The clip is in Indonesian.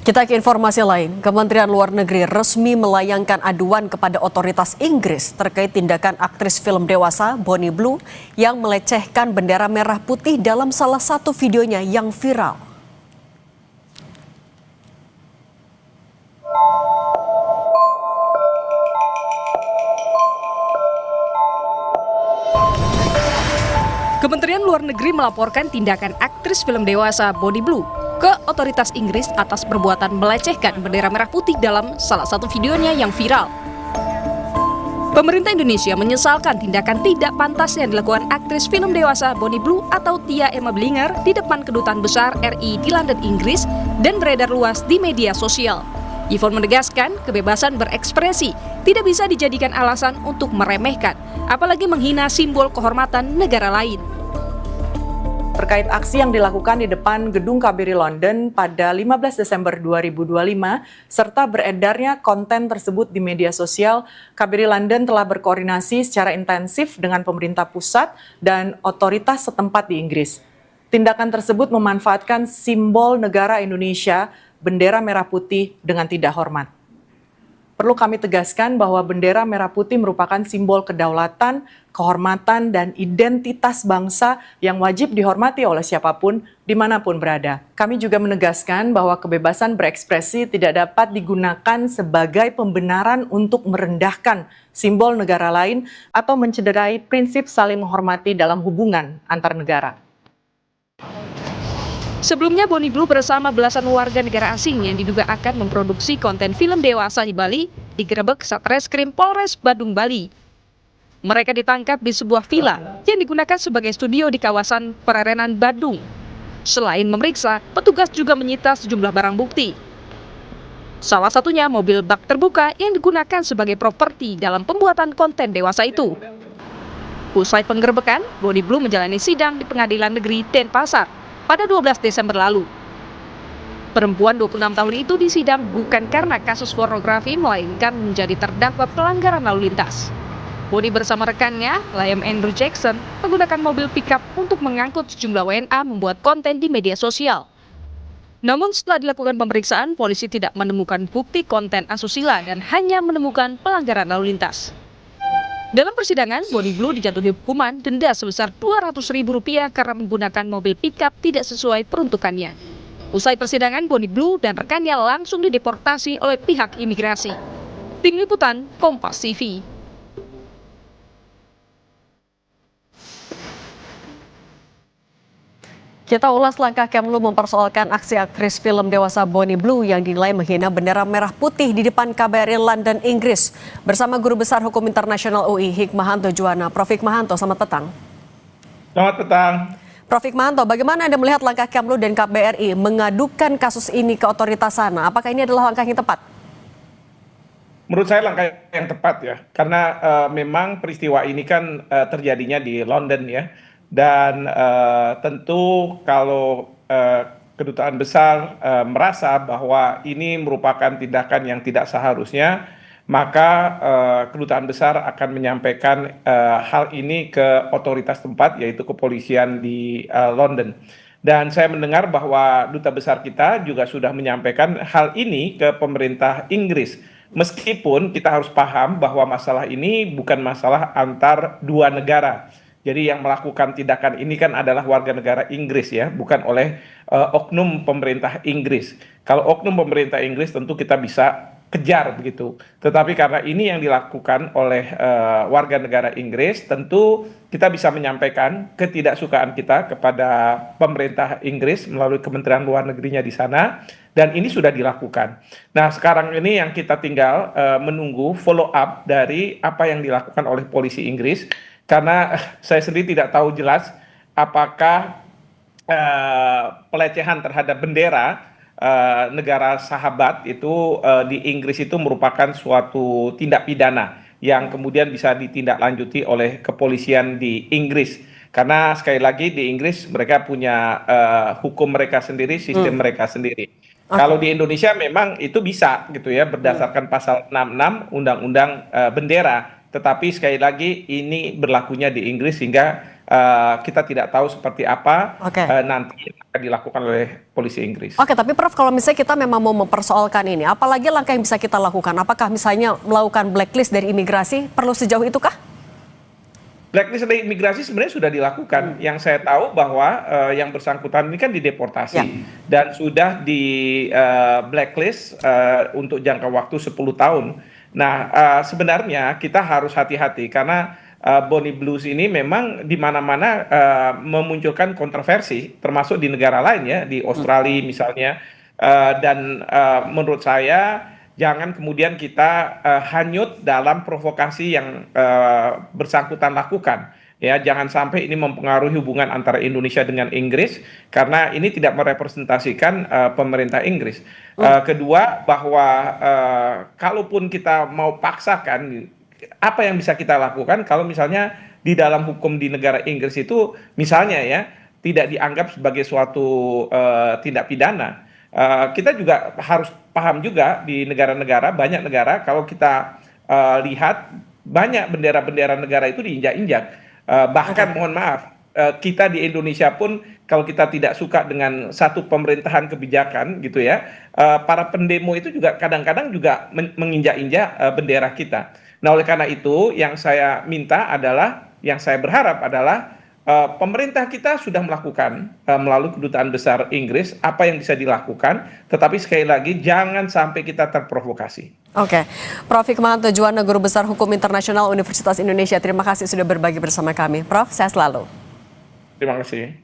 Kita ke informasi lain, Kementerian Luar Negeri resmi melayangkan aduan kepada otoritas Inggris terkait tindakan aktris film dewasa Bonnie Blue yang melecehkan bendera merah putih dalam salah satu videonya yang viral. Kementerian Luar Negeri melaporkan tindakan aktris film dewasa Bonnie Blue ke otoritas Inggris atas perbuatan melecehkan bendera merah putih dalam salah satu videonya yang viral. Pemerintah Indonesia menyesalkan tindakan tidak pantas yang dilakukan aktris film dewasa Bonnie Blue atau Tia Emma Blinger di depan Kedutaan Besar RI di London, Inggris dan beredar luas di media sosial. Yvonne menegaskan kebebasan berekspresi tidak bisa dijadikan alasan untuk meremehkan, apalagi menghina simbol kehormatan negara lain. Terkait aksi yang dilakukan di depan gedung KBRI London pada 15 Desember 2025, serta beredarnya konten tersebut di media sosial, KBRI London telah berkoordinasi secara intensif dengan pemerintah pusat dan otoritas setempat di Inggris. Tindakan tersebut memanfaatkan simbol negara Indonesia, bendera merah putih dengan tidak hormat. Perlu kami tegaskan bahwa bendera merah putih merupakan simbol kedaulatan, kehormatan, dan identitas bangsa yang wajib dihormati oleh siapapun, dimanapun berada. Kami juga menegaskan bahwa kebebasan berekspresi tidak dapat digunakan sebagai pembenaran untuk merendahkan simbol negara lain atau mencederai prinsip saling menghormati dalam hubungan antar negara. Sebelumnya, Bonnie Blue bersama belasan warga negara asing yang diduga akan memproduksi konten film dewasa di Bali digerebek Satreskrim Polres Badung, Bali. Mereka ditangkap di sebuah villa yang digunakan sebagai studio di kawasan Pererenan, Badung. Selain memeriksa, petugas juga menyita sejumlah barang bukti. Salah satunya mobil bak terbuka yang digunakan sebagai properti dalam pembuatan konten dewasa itu. Usai penggerebekan, Bonnie Blue menjalani sidang di Pengadilan Negeri Denpasar pada 12 Desember lalu. Perempuan 26 tahun itu disidang bukan karena kasus pornografi, melainkan menjadi terdakwa pelanggaran lalu lintas. Bonnie bersama rekannya, Liam Andrew Jackson, menggunakan mobil pickup untuk mengangkut sejumlah WNA membuat konten di media sosial. Namun setelah dilakukan pemeriksaan, polisi tidak menemukan bukti konten asusila dan hanya menemukan pelanggaran lalu lintas. Dalam persidangan, Bonnie Blue dijatuhi hukuman denda sebesar Rp200.000 karena menggunakan mobil pickup tidak sesuai peruntukannya. Usai persidangan, Bonnie Blue dan rekannya langsung dideportasi oleh pihak imigrasi. Tim Liputan, Kompas TV. Kita ulas langkah Kemlu mempersoalkan aksi aktris film dewasa Bonnie Blue yang dinilai menghina bendera merah putih di depan KBRI London, Inggris. Bersama Guru Besar Hukum Internasional UI, Hikmahanto Juwana. Prof. Hikmahanto, selamat petang. Selamat petang. Prof. Hikmahanto, bagaimana Anda melihat langkah Kemlu dan KBRI mengadukan kasus ini ke otoritas sana? Apakah ini adalah langkah yang tepat? Menurut saya langkah yang tepat ya, karena memang peristiwa ini kan terjadinya di London ya. Dan tentu kalau Kedutaan Besar merasa bahwa ini merupakan tindakan yang tidak seharusnya, maka Kedutaan Besar akan menyampaikan hal ini ke otoritas tempat, yaitu kepolisian di London. Dan saya mendengar bahwa Duta Besar kita juga sudah menyampaikan hal ini ke pemerintah Inggris. Meskipun kita harus paham bahwa masalah ini bukan masalah antar dua negara. Jadi yang melakukan tindakan ini kan adalah warga negara Inggris ya, bukan oleh oknum pemerintah Inggris. Kalau oknum pemerintah Inggris tentu kita bisa kejar begitu. Tetapi karena ini yang dilakukan oleh warga negara Inggris, tentu kita bisa menyampaikan ketidaksukaan kita kepada pemerintah Inggris melalui Kementerian Luar Negerinya di sana, dan ini sudah dilakukan. Nah, sekarang ini yang kita tinggal menunggu follow up dari apa yang dilakukan oleh polisi Inggris. Karena saya sendiri tidak tahu jelas apakah pelecehan terhadap bendera negara sahabat itu di Inggris itu merupakan suatu tindak pidana yang kemudian bisa ditindaklanjuti oleh kepolisian di Inggris. Karena sekali lagi di Inggris mereka punya hukum mereka sendiri, sistem mereka sendiri. Kalau di Indonesia memang itu bisa gitu ya, berdasarkan pasal 66 Undang-Undang Bendera. Tetapi sekali lagi ini berlakunya di Inggris, sehingga kita tidak tahu seperti apa Oke. nanti akan dilakukan oleh polisi Inggris. Oke, tapi Prof, kalau misalnya kita memang mau mempersoalkan ini, apalagi langkah yang bisa kita lakukan? Apakah misalnya melakukan blacklist dari imigrasi, perlu sejauh itu kah? Blacklist dari imigrasi sebenarnya sudah dilakukan. Yang saya tahu bahwa yang bersangkutan ini kan dideportasi dan sudah di blacklist untuk jangka waktu 10 tahun. Nah, sebenarnya kita harus hati-hati karena Bonnie Blues ini memang di mana-mana memunculkan kontroversi, termasuk di negara lain ya, di Australia misalnya. Dan menurut saya jangan kemudian kita hanyut dalam provokasi yang bersangkutan lakukan. Ya, jangan sampai ini mempengaruhi hubungan antara Indonesia dengan Inggris karena ini tidak merepresentasikan pemerintah Inggris. Kedua, bahwa kalaupun kita mau paksakan, apa yang bisa kita lakukan kalau misalnya di dalam hukum di negara Inggris itu misalnya ya tidak dianggap sebagai suatu tindak pidana. Kita juga harus paham juga di negara-negara, banyak negara kalau kita lihat banyak bendera-bendera negara itu diinjak-injak. Bahkan mohon maaf, kita di Indonesia pun kalau kita tidak suka dengan satu pemerintahan kebijakan gitu ya, para pendemo itu juga kadang-kadang juga menginjak-injak bendera kita. Nah, oleh karena itu yang saya minta adalah, yang saya berharap adalah pemerintah kita sudah melakukan melalui Kedutaan Besar Inggris apa yang bisa dilakukan, tetapi sekali lagi jangan sampai kita terprovokasi. Oke, Prof. Hikmahanto Juwana, Guru Besar Hukum Internasional Universitas Indonesia, terima kasih sudah berbagi bersama kami. Prof, sehat selalu. Terima kasih.